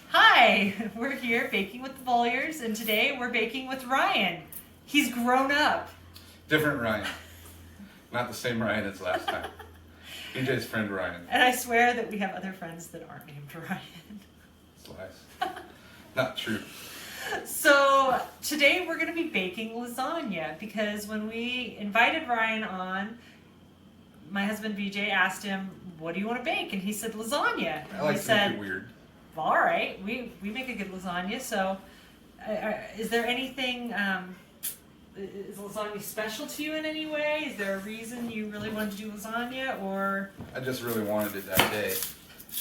Hi, we're here baking with the Volliers, and today we're baking with Ryan. He's grown up. Different Ryan. Not the same Ryan as last time. BJ's friend Ryan. And I swear that we have other friends that aren't named Ryan. It's lies. Not true. So today we're going to be baking lasagna because when we invited Ryan on, my husband BJ asked him, "What do you want to bake?" And he said lasagna. And I like we to said, make it weird. "Well, all right, we make a good lasagna." So, is there anything? Is lasagna special to you in any way? Is there a reason you really wanted to do lasagna, or? I just really wanted it that day.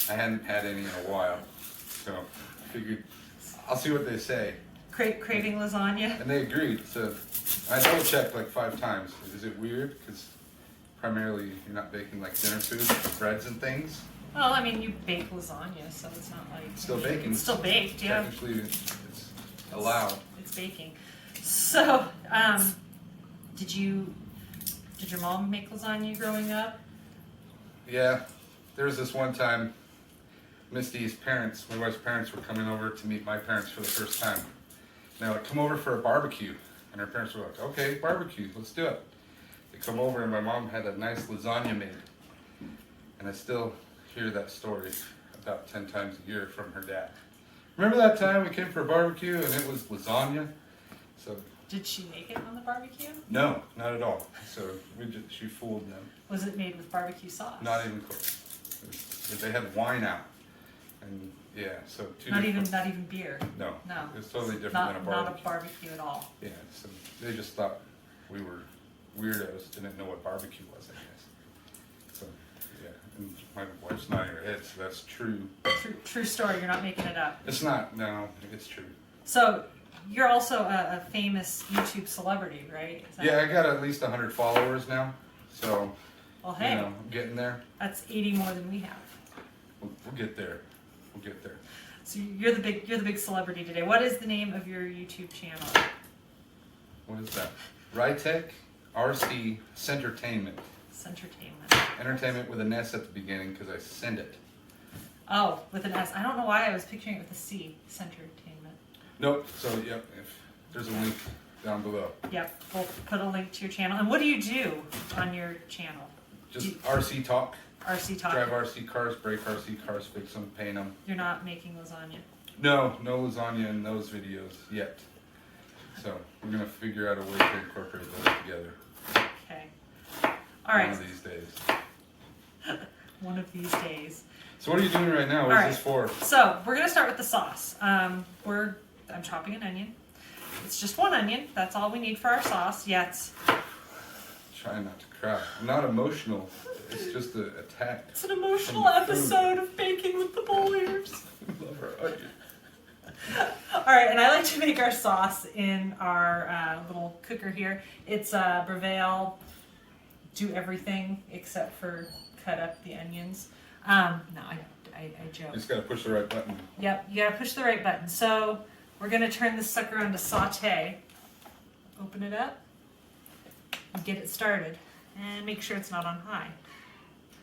I hadn't had any in a while, so I figured I'll see what they say. Craving lasagna? And they agreed. So I double checked like 5 times. Is it weird? Because primarily you're not baking like dinner food, breads and things. Well, I mean, you bake lasagna, so it's not like... It's still baking. It's still baked, yeah. Technically, it's allowed. It's baking. So, did your mom make lasagna growing up? Yeah. There was this one time, Misty's parents, my wife's parents, were coming over to meet my parents for the first time. And they were like, "Come over for a barbecue." And her parents were like, "Okay, barbecue, let's do it." They come over and my mom had a nice lasagna made. And I still hear that story about 10 times a year from her dad. "Remember that time we came for a barbecue and it was lasagna?" So Did she make it on the barbecue? no, not at all. So she fooled them. Was it made with barbecue sauce? Not even close. They had wine out. And yeah, so Not even beer. No. No. It's totally different Not, than a barbecue. Not a barbecue at all. Yeah, so they just thought we were weirdos, didn't know what barbecue was, I guess. So, yeah, and my wife's nodding her head, so that's true. True story. You're not making it up. It's not, no, it's true. So you're also a famous YouTube celebrity, right? Yeah, I got at least 100 followers now, so Well, hey, I'm getting there. that's 80 more than we have. We'll get there. We'll get there. So you're the big celebrity today. What is the name of your YouTube channel? What is that? Rytech RC Centertainment. Centertainment. Entertainment with an S at the beginning because I send it. Oh, with an S. I don't know why I was picturing it with a C. Centertainment. Nope. So yep, if there's a link down below. Yep. We'll put a link to your channel. And what do you do on your channel? Just RC talk. RC talk. Drive RC cars, break RC cars, fix them, paint them. You're not making lasagna. No lasagna in those videos yet. So we're gonna figure out a way to incorporate those together. Okay. All right. One of these days. One of these days. So what are you doing right now? What is this for? So we're gonna start with the sauce. I'm chopping an onion. It's just one onion. That's all we need for our sauce. Yes. Trying not to cry. I'm not emotional. It's just an attack. It's an emotional episode of Baking with the Volliers. Love our onion. All right, and I like to make our sauce in our little cooker here. It's Brevel, do everything except for cut up the onions. No, I joke. You just gotta push the right button. Yep, you gotta push the right button. So we're gonna turn this sucker on to saute. Open it up and get it started. And make sure it's not on high.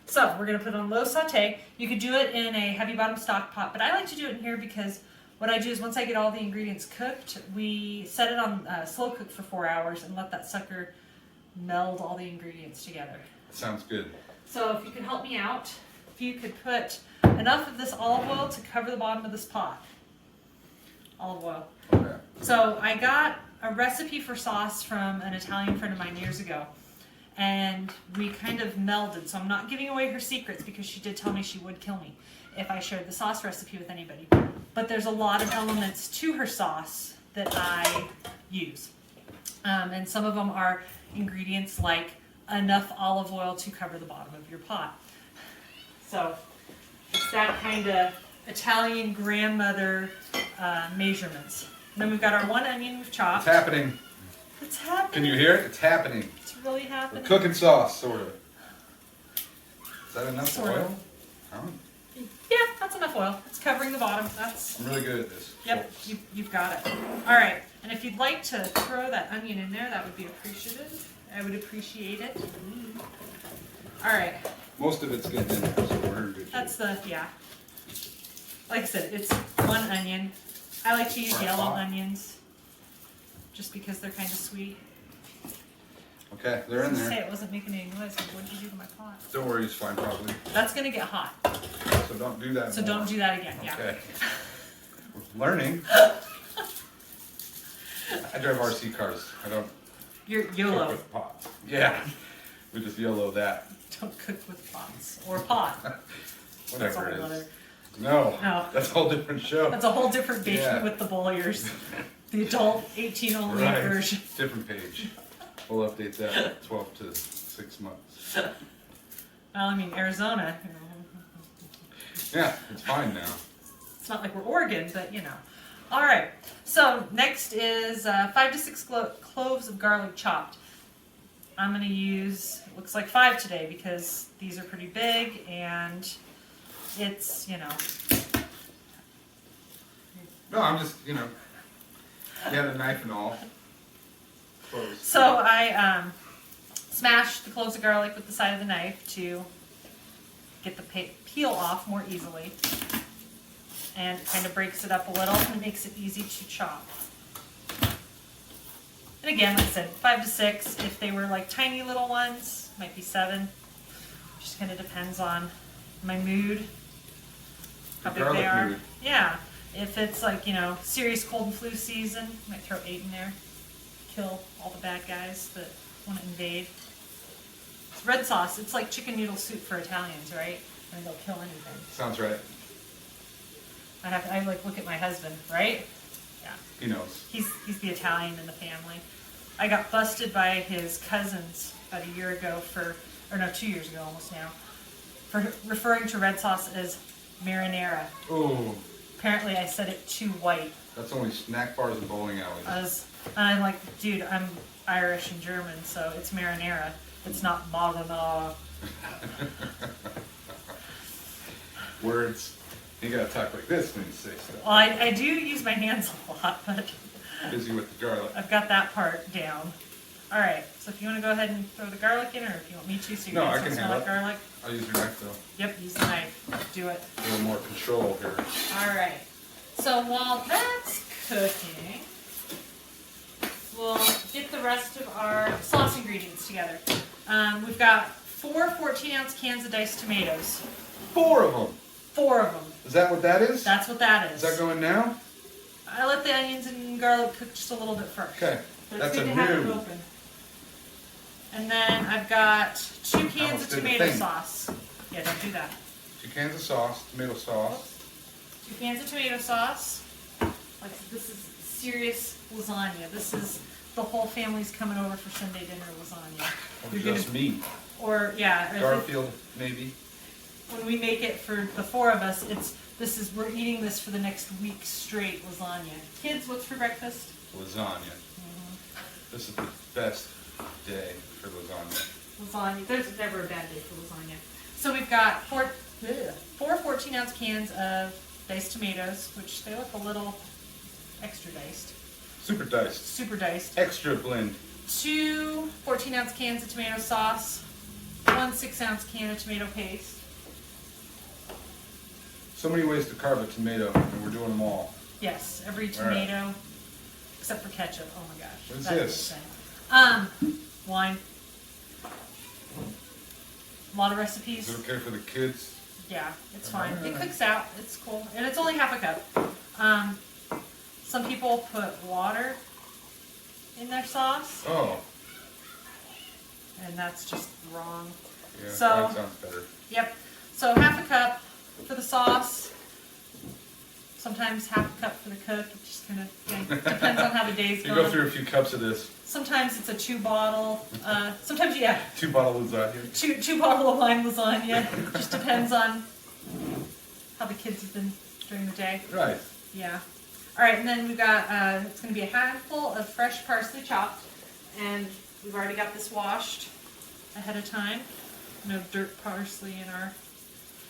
So we're gonna put it on low saute. You could do it in a heavy bottom stock pot, but I like to do it in here because what I do is once I get all the ingredients cooked, we set it on slow cook for 4 hours and let that sucker meld all the ingredients together. Sounds good. So if you could help me out, if you could put enough of this olive oil to cover the bottom of this pot. Olive oil. Okay. So I got a recipe for sauce from an Italian friend of mine years ago. And we kind of melded. So I'm not giving away her secrets because she did tell me she would kill me if I shared the sauce recipe with anybody. But there's a lot of elements to her sauce that I use. And some of them are ingredients like enough olive oil to cover the bottom of your pot. So it's that kind of Italian grandmother measurements. And then we've got our one onion we've chopped. It's happening. It's happening. Can you hear it? It's happening. It's really happening. We're cooking sauce, sort of. Is that enough Sort oil? of. Oh, Yeah, that's enough oil. It's covering the bottom. That's I'm really good at this. Yep, you've got it. All right, and if you'd like to throw that onion in there, that would be appreciative. I would appreciate it. All right. Most of it's getting in there, so we're in good shape. That's the, yeah. Like I said, it's 1 onion. I like to use Or yellow hot. onions just because they're kind of sweet. Okay, they're I in was gonna say there. it wasn't making any noise. Like, what did you do to my pot? Don't worry, it's fine probably. That's gonna get hot. So don't do that So more. don't do that again. Yeah. Okay. We're learning. I drive RC cars. I don't You're cook YOLO. with pots. Yeah. We just YOLO that. Don't cook with pots or pot. That's a Whatever it whole is. other- No. No. That's a whole different show. That's a whole different baking Yeah. with the Bowyers. The adult 18 only Right. version. Different page. We'll update that 12 to 6 months. Well, I mean Arizona. Yeah, it's fine now. It's not like we're Oregon, but you know. All right. So next is 5 to 6 cloves of garlic chopped. I'm going to use, it looks like 5 today because these are pretty big and it's, you know. No, I'm just, yeah, the knife and all. Close. So I smashed the cloves of garlic with the side of the knife to get the peel off more easily. And it kind of breaks it up a little and makes it easy to chop. And again, like I said, 5 to 6. If they were like tiny little ones, might be 7. Just kind of depends on my mood, how The big they garlic are. mood. Yeah. If it's like, serious cold and flu season, might throw 8 in there. Kill all the bad guys that want to invade. It's red sauce. It's like chicken noodle soup for Italians, right? And they'll kill anything. Sounds right. I look at my husband, right? Yeah. He knows. He's the Italian in the family. I got busted by his cousins about a year ago 2 years ago almost now, for referring to red sauce as marinara. Oh, Apparently I said it too white. that's only snack bars and bowling alleys. I'm like, dude, I'm Irish and German, so it's marinara. It's not marinara. Words. You gotta talk like this when you say stuff. Well, I do use my hands a lot, but Busy with the garlic. I've got that part down. All right, so if you want to go ahead and throw the garlic in, or if you want me to, so you No, guys I don't can smell handle like it. garlic. I'll use your knife though. Yep, use the knife. Do it. A little more control here. All right. So while that's cooking, we'll get the rest of our sauce ingredients together. We've got 4 14-ounce cans of diced tomatoes. 4 of them. 4 of them. Is that what that is? That's what that Is is. that going now? I let the onions and garlic cook just a little bit first. Okay. But That's it's a good to have it new. open. And then I've got 2 cans Almost of did the tomato thing. sauce. Yeah, don't do that. 2 cans of sauce, tomato sauce. 2 cans of tomato sauce. Like this is serious lasagna. This is the whole family's coming over for Sunday dinner lasagna. Or You're just gonna- me. Or yeah, or if Garfield, maybe. when we make it for the 4 of us, we're eating this for the next week straight lasagna. Kids, what's for breakfast? Lasagna. This is the best day for lasagna. Lasagna. There's never a bad day for lasagna. So we've got 4 14-ounce cans of diced tomatoes, which they look a little extra diced, Super diced. super diced. Extra blend. 2 14-ounce cans of tomato sauce, 1 6-ounce can of tomato paste. So many ways to carve a tomato, and we're doing them all. Yes, every All right. tomato, except for ketchup. Oh my gosh. What is that's this? insane. Wine. A lot of recipes. Is it okay for the kids? Yeah, it's fine. It cooks out. It's cool. And it's only half a cup. Some people put water in their sauce, Oh, and that's just wrong. yeah, So- that sounds better. Yep. So half a cup for the sauce. Sometimes half a cup for the cook. It just kind of depends on how the day's You going. go through a few cups of this. Sometimes it's a 2-bottle. Sometimes, yeah, 2-bottle lasagna. two bottle of wine lasagna. Just depends on how the kids have been during the day. Right. Yeah. All right, and then we've got, it's going to be a handful of fresh parsley chopped, and we've already got this washed ahead of time. No dirt parsley in our,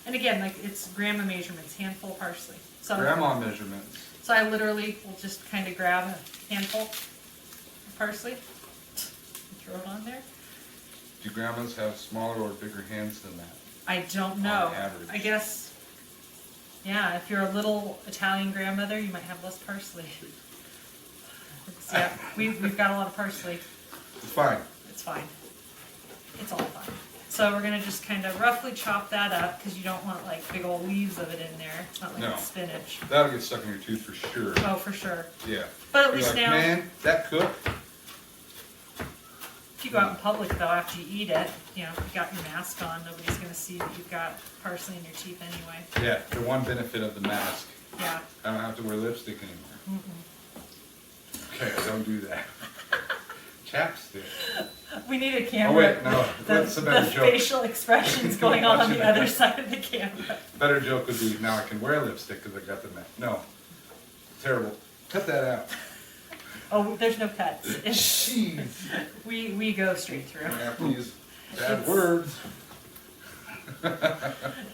and again, like it's grandma measurements, handful of parsley. So, Grandma measurements. so I literally will just kind of grab a handful of parsley, and throw it on there. Do grandmas have smaller or bigger hands than that? I don't know. On average. I guess Yeah, if you're a little Italian grandmother, you might have less parsley. Yeah, we've got a lot of parsley. It's fine. It's fine. It's all fine. So we're gonna just kind of roughly chop that up because you don't want like big old leaves of it in there. It's not like No. it's spinach. That'll get stuck in your tooth for sure. Oh, for sure. Yeah. But at You're least like, now, man, that cooked. if you go out in public though, after you eat it, you know, if you got your mask on, nobody's gonna see that you've got parsley in your teeth anyway. Yeah, the one benefit of the mask. Yeah. I don't have to wear lipstick anymore. Okay, don't do that. Chapstick. We need a Oh camera. wait, no, that's a better joke. Facial expressions going on the other side of the camera. Better joke would be, now I can wear lipstick because I got the mask. No, terrible. Cut that out. Oh, there's no cuts. It's, Jeez. we go straight through. I have to use bad It's- words.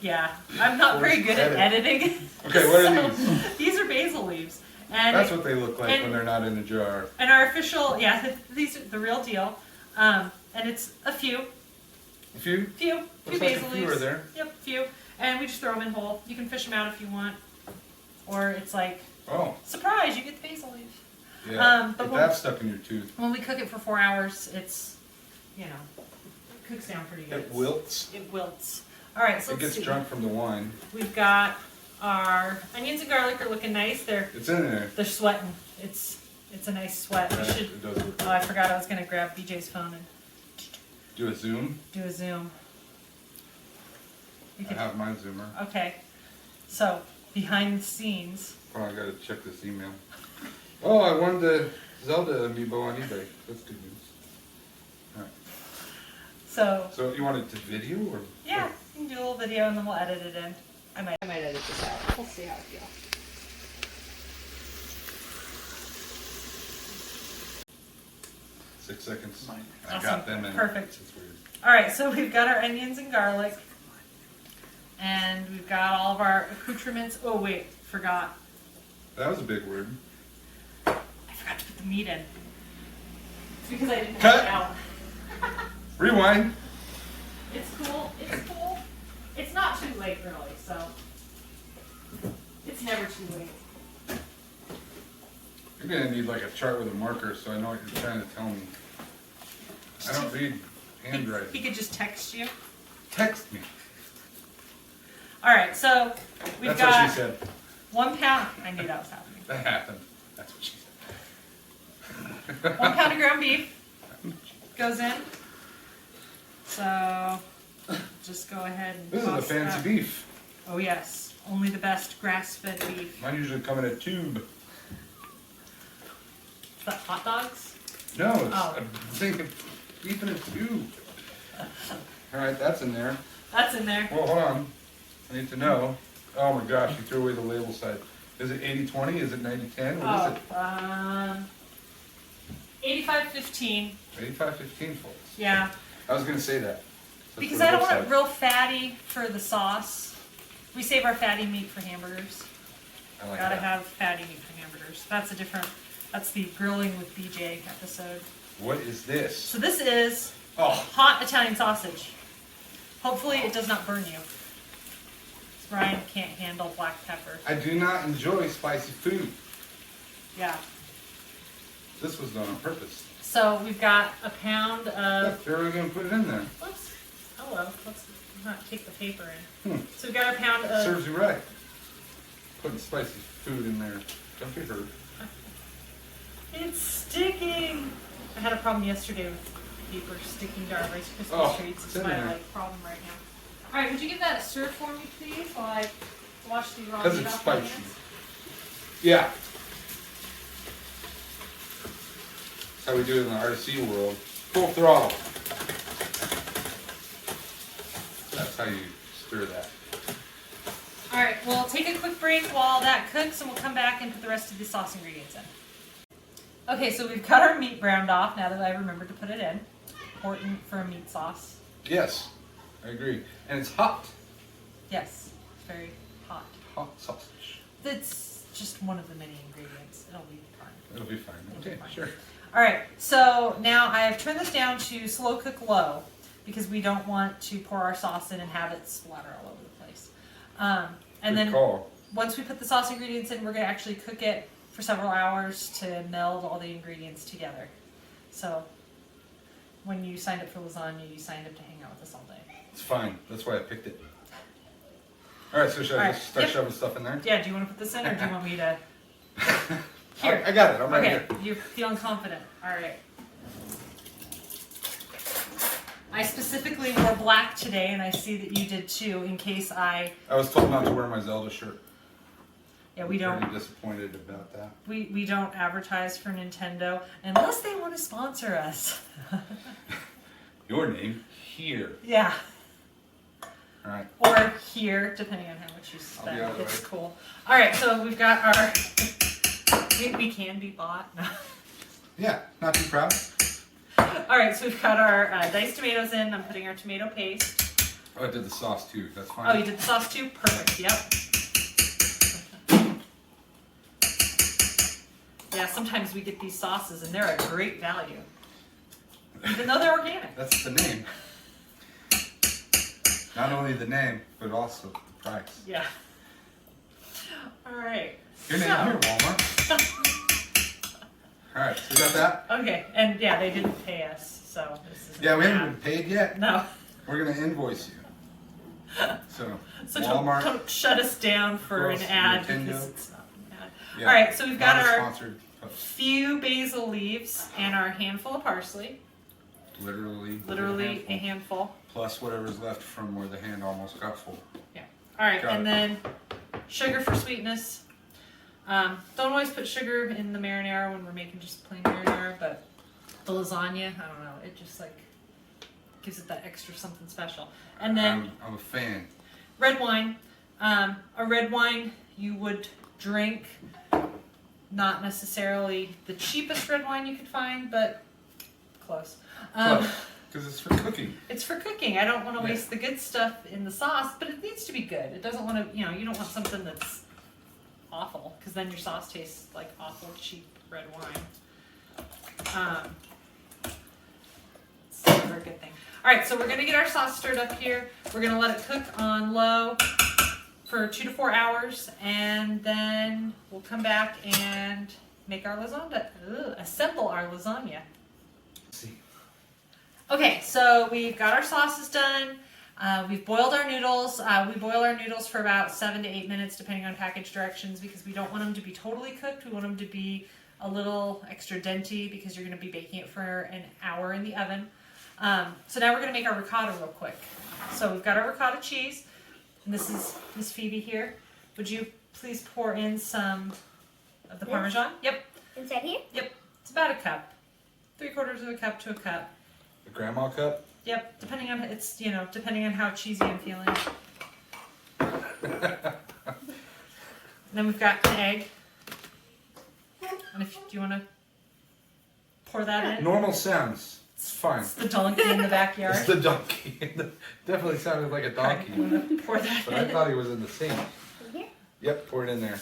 Yeah, I'm not very good at editing. Okay, what are So, these? These are basil leaves. And That's what they look like and- when they're not in a jar. And our official, yeah, these are the real deal. And it's a few A few? few Looks like basil a few leaves. are there. Yep, few. And we just throw them in whole. You can fish them out if you want. Or it's like, Oh, surprise, you get the basil leaves. yeah. but If when- that's stuck in your tooth, When we cook it for 4 hours, it's, you know, it cooks down pretty good. it wilts. It wilts. All right, so It let's gets see. drunk from the wine. We've got our onions and garlic are looking nice. They're It's in there. sweating. It's a nice sweat. Yeah, We should. it does look Oh, I forgot I was gonna grab BJ's phone and Do a zoom. do a zoom. We I could- have my zoomer. Okay, so behind the scenes. Oh, I gotta check this email. Oh, I won the Zelda amiibo on eBay. That's good news. Alright. So So you want it to video or? yeah, you can do a little video and then we'll edit it in. I might edit this out. We'll see how it feels. 6 seconds. I Awesome. got them in. Perfect. It's weird. All right, so we've got our onions and garlic, and we've got all of our accoutrements. Oh wait, forgot. That was a big word. I forgot to put the meat in. It's because I didn't Cut. cut it out. Rewind. It's cool. It's cool. It's not too late really, so it's never too late. You're gonna need like a chart with a marker so I know what you're trying to tell me. I don't read He handwriting. could just text you. Text me. All right, so we've That's got what she said. 1 pound. I knew that was happening. That happened. That's what she said. 1 pound of ground beef goes in. So just go ahead and This is a toss fancy that. beef. Oh yes, only the best grass-fed beef. Mine usually come in a tube. Is that hot dogs? No, it's Oh. a thing of beef in a tube. Alright, that's in there. That's in there. Well, hold on. I need to know. Oh my gosh, you threw away the label side. Is it 80-20? Is it 90-10? What is it? 85-15. 85-15, folks. Yeah, I was gonna say that. That's because what I don't looks want it like. real fatty for the sauce. We save our fatty meat for hamburgers. I like Gotta that. have fatty meat for hamburgers. That's a different. That's the grilling with BJ episode. What is this? So this is Oh, hot Italian sausage. Hopefully it does not burn you. 'Cause Ryan can't handle black pepper. I do not enjoy spicy food. Yeah. This was done on purpose. So we've got a pound Yep, of. they're really gonna put it in there. Whoops. Hello. Let's not take the paper in. Hmm. So we've got our pound of. Serves you right. Putting spicy food in there. Don't be hurt. It's sticking. I had a problem yesterday with paper sticking to our Rice Krispie Oh, treats. It's it's in my there. problem right now. All right, would you give that a stir for me, please, while I wash the raw Because meat it's off my spicy. hands? Yeah. That's how we do it in the RC world. Full throttle. That's how you stir that. All right, we'll take a quick break while that cooks, and we'll come back and put the rest of the sauce ingredients in. Okay, so we've got our meat browned off now that I remembered to put it in. Important for a meat sauce. Yes, I agree. And it's hot. Yes, very hot. Hot sausage. That's just one of the many ingredients. It'll be fine. It'll be fine. It'll be Okay, fine. sure. All right, so now I have turned this down to slow cook low because we don't want to pour our sauce in and have it splatter all over the place. And Good then call. once we put the sauce ingredients in, we're going to actually cook it for several hours to meld all the ingredients together. So when you signed up for lasagna, you signed up to hang out with us all day. It's fine. That's why I picked it. All right, so should I just start shoving stuff in there? Yeah, do you want to put this in or do you want me to? Here. I got it. I'm right Okay, here. you're feeling confident. All right. I specifically wore black today, and I see that you did too, in case I was told not to wear my Zelda shirt. Yeah, we don't. Pretty disappointed about that. We don't advertise for Nintendo unless they want to sponsor us. Your name here. Yeah. All right. Or here, depending on how much you spend. It's cool. All right, so we've got our. We can be bought. No. Yeah, not too proud. All right, so we've got our diced tomatoes in. I'm putting our tomato paste. Oh, I did the sauce too. That's fine. Oh, you did the sauce too? Perfect. Yep. Yeah, sometimes we get these sauces and they're a great value, even though they're organic. That's the name. Not only the name, but also the price. Yeah. All right. Your name here, Walmart. All right, so we got that? Okay, and yeah, they didn't pay us, so this is. Yeah, we haven't been paid yet. No. We're going to invoice you. So Walmart. Don't shut us down for an ad Nintendo. because it's not an ad. Yeah, All right, so we've got our sponsored post. few basil leaves and our handful of parsley. Literally A handful. Plus whatever's left from where the hand almost got full. Yeah. All right, Got and it. then sugar for sweetness. Don't always put sugar in the marinara when we're making just plain marinara, but the lasagna, I don't know, it just like gives it that extra something special. And then I'm a fan. red wine. A red wine you would drink, not necessarily the cheapest red wine you could find, but close. Because it's for cooking. It's for cooking. I don't want to waste the good stuff in the sauce, but it needs to be good. It doesn't want to, you don't want something that's awful, because then your sauce tastes like awful, cheap red wine. It's never a good thing. All right, so we're going to get our sauce stirred up here. We're going to let it cook on low for 2 to 4 hours, and then we'll come back and make our lasagna. Assemble our lasagna. Let's see. Okay, so we've got our sauces done. We've boiled our noodles. We boil our noodles for about 7 to 8 minutes, depending on package directions, because we don't want them to be totally cooked. We want them to be a little extra denty, because you're going to be baking it for an hour in the oven. So now we're going to make our ricotta real quick. So we've got our ricotta cheese, and this is Miss Phoebe here. Would you please pour in some of the Parmesan? Yep. Inside here? Yep. It's about a cup. 3/4 of a cup to a cup. The grandma cup? Yep, depending on depending on how cheesy I'm feeling. Then we've got the egg. And do you want to pour that in? Normal sounds. It's fine. It's the donkey in the backyard. It's the donkey. Definitely sounded like a donkey. You want to pour that But I in? thought he was in the sink. In here? Yep, pour it in there.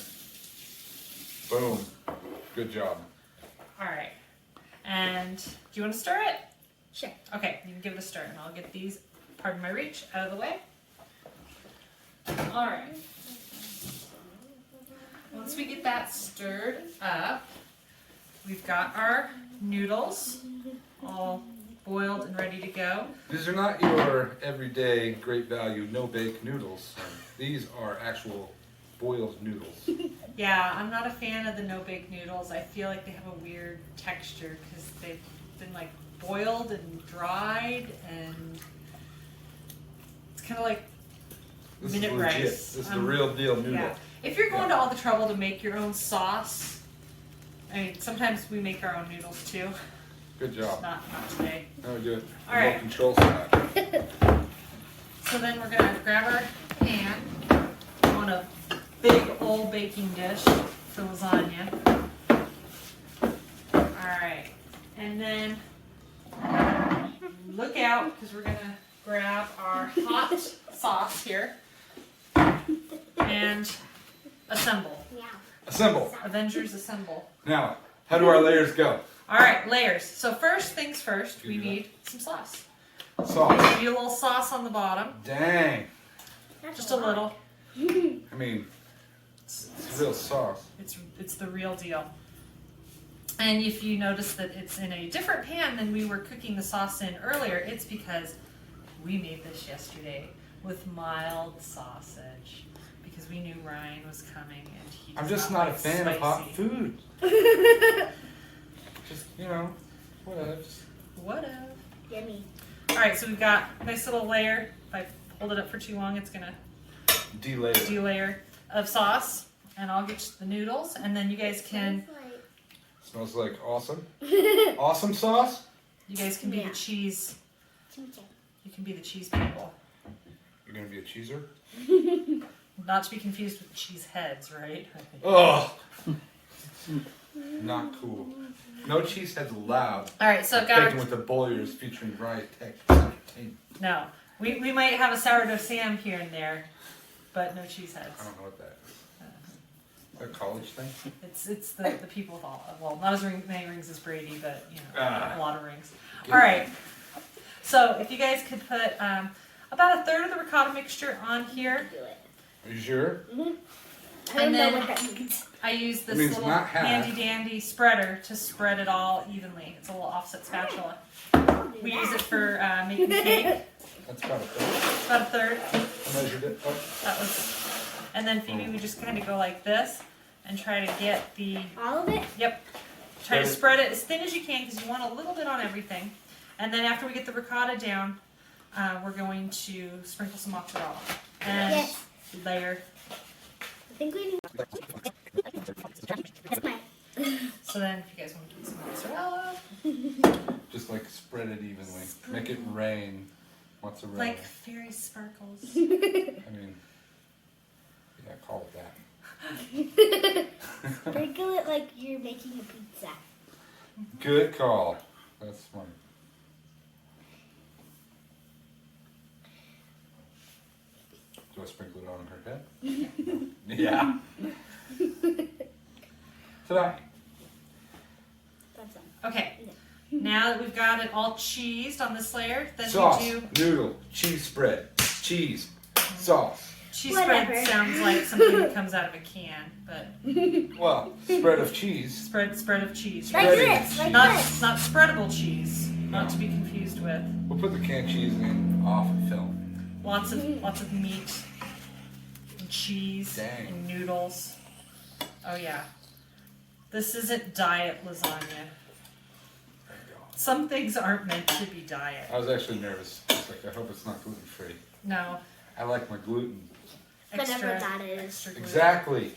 Boom. Good job. All right. And do you want to stir it? Sure. Okay, you can give it a stir, and I'll get these, pardon my reach, out of the way. All right. Once we get that stirred up, we've got our noodles all boiled and ready to go. These are not your everyday great value no-bake noodles. These are actual boiled noodles. Yeah, I'm not a fan of the no-bake noodles. I feel like they have a weird texture because they've been like boiled and dried, and it's kind of like This minute is legit. rice. This is the real deal noodle. Yeah. If you're going to all the trouble to make your own sauce, I mean, sometimes we make our own noodles too. Good job. Not today. Now we do it All right. control side. So then we're gonna grab our pan on a big old baking dish for lasagna. All right, and then look out, because we're gonna grab our hot sauce here and assemble. Yeah. Assemble. Avengers assemble. Now, how do our layers go? All right, layers. So first things first, we Do that. need some sauce. Sauce. Maybe a little sauce on the bottom, Dang. That's just a little. I mean, It's real sauce. It's the real deal. And if you notice that it's in a different pan than we were cooking the sauce in earlier, it's because we made this yesterday with mild sausage because we knew Ryan was coming and he does I'm just not not a like fan of hot spicy. food. Just, whatever. Whatever. Yummy. All right, so we've got a nice little layer. If I hold it up for too long, it's gonna Delayer. delayer of sauce. And I'll get the noodles, and then you guys can Smells like awesome. Awesome sauce? you guys can be Yeah. the cheese. Chimichurri. You can be the cheese people. You're going to be a cheeser? Not to be confused with cheese heads, right? Oh! Not cool. No cheese heads allowed. All right, so I've got Bacon our, with the Boyers featuring Ryan Tech. no. We might have a sourdough Sam here and there, but no cheese heads. I don't know what that is. A college thing? It's the people with all, well, not as many rings as Brady, but Ah. a lot of rings. Good. All right. So if you guys could put about a third of the ricotta mixture on here. Do it. Are you sure? I don't And know then- what that means. I use It this means little not half. handy dandy spreader to spread it all evenly. It's a little offset spatula. We use it for making cake. That's about a third. About a third. I measured it. Oh. That was, and then Phoebe, we just kind of go like this and try to get the, All of it? yep, try to Spread it. spread it as thin as you can because you want a little bit on everything. And then after we get the ricotta down, we're going to sprinkle some mozzarella and Yes. layer. I think we need. That's mine. So then, if you guys want to do some mozzarella, Just like spread it evenly. Make it rain. Mozzarella. like fairy sparkles. I mean, yeah, call it that. Sprinkle it like you're making a pizza. Good call. That's smart. Do I sprinkle it on her head? Yeah. Ta-da. That's fine. Okay. Now that we've got it all cheesed on this layer, then Sauce, we do noodle, cheese spread, cheese, sauce. cheese Whatever. spread. Sounds like something that comes out of a can, but Well, spread of cheese. spread of cheese. Like Spreading. this, like Not this. not spreadable cheese, not to be confused with. We'll put the canned cheese in off film. Lots of meat and cheese Dang. and noodles. Oh yeah. This isn't diet lasagna. Some things aren't meant to be diet. I was actually nervous. I was like, I hope it's not gluten free. No. I like my gluten. Whatever that is. Extra gluten. Exactly.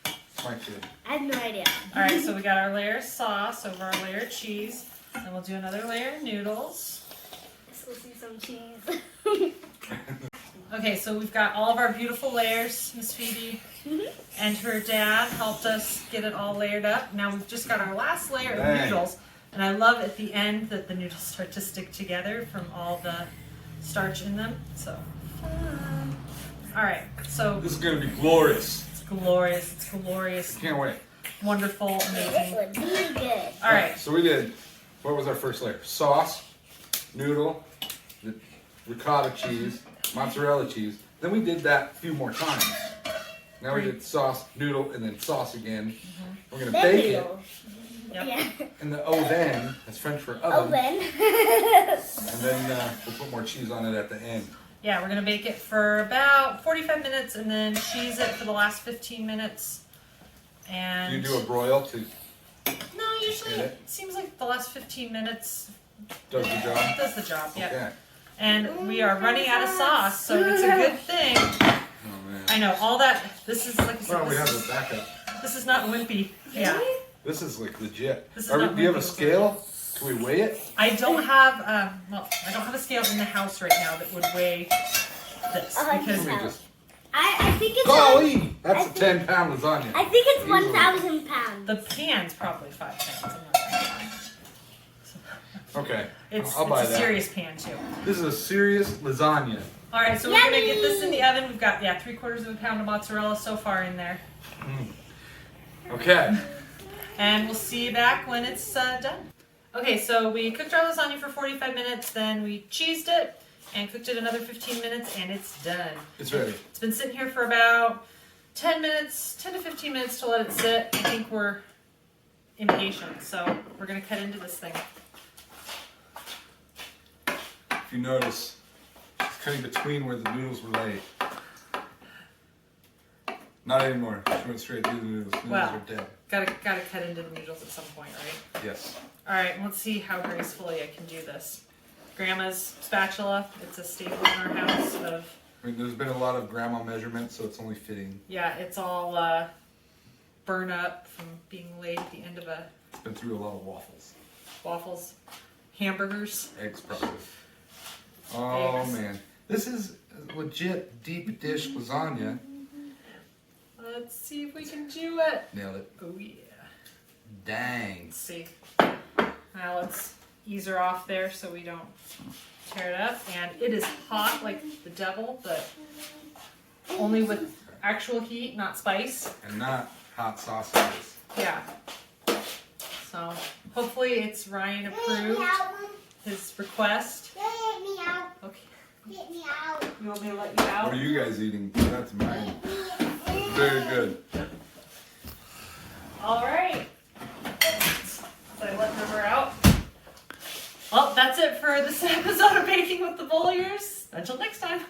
It's my kid. I have no idea. All right, so we got our layer of sauce over our layer of cheese. Then we'll do another layer of noodles. Let's see some cheese. Okay, so we've got all of our beautiful layers. Miss Phoebe and her dad helped us get it all layered up. Now we've just got our last layer of Dang. noodles. And I love at the end that the noodles start to stick together from all the starch in them. So, fun. All right, so This is going to be glorious. it's glorious. It's glorious, Can't wait. wonderful, This amazing. looks really good. All right, So we did, what was our first layer? Sauce, noodle, the ricotta cheese, mozzarella cheese. Then we did that a few more times. Now we did sauce, noodle, and then sauce again. We're going to Then bake it noodle. Yep. Yeah. in the oven. That's French for oven. Oven. And then we'll put more cheese on it at the end. yeah, we're gonna bake it for about 45 minutes and then cheese it for the last 15 minutes. Do And you do a broil to no, usually Get it? it seems like the last 15 minutes does the job? does the job. Yeah. Okay. And we are running out of sauce, so it's a good thing. Oh man. I know all that. This is like I said, Well, we have this, the backup. this is not wimpy. Yeah, This is like legit. This is Are we, not do you have a wimpy. scale? Can we weigh it? I don't have well, I don't have a scale in the house right now that would weigh this because Let me just. I think it's Golly! That's I a think- 10-pound lasagna. I think it's Easily. 1,000 pounds. the pan's probably 5 pounds. Okay. It's, I'll buy it's a that. serious pan too. This is a serious lasagna. All right, so we're gonna Yummy! get this in the oven. We've got 3/4 of a pound of mozzarella so far in there, Okay. and we'll see you back when it's done. Okay, so we cooked our lasagna for 45 minutes, then we cheesed it and cooked it another 15 minutes, and it's done. It's ready. It's been sitting here for about 10 minutes, 10 to 15 minutes to let it sit. I think we're impatient, so we're gonna cut into this thing. If you notice, she's cutting between where the noodles were laid. Not anymore. She went straight through the noodles. Noodles Wow. are dead. Gotta cut into the noodles at some point, right? Yes. All right, let's see how gracefully I can do this. Grandma's spatula, it's a staple in our house of, I mean, there's been a lot of grandma measurements, so it's only fitting. yeah, it's all burn up from being laid at the end of a It's been through a lot of waffles. waffles, hamburgers. Eggs, probably. Oh, Eggs. man. This is legit deep dish lasagna. Let's see if we can do it. Nailed it. Oh yeah. Dang. Let's see. Now let's ease her off there so we don't tear it up. And it is hot like the devil, but only with actual heat, not spice. And not hot sausages. Yeah. So hopefully it's Ryan approved his request. Okay. You want me to let you out? What are you guys eating? That's mine. Very good. All right. So I let her out. Well, that's it for this episode of Baking with the Bulliers. Until next time.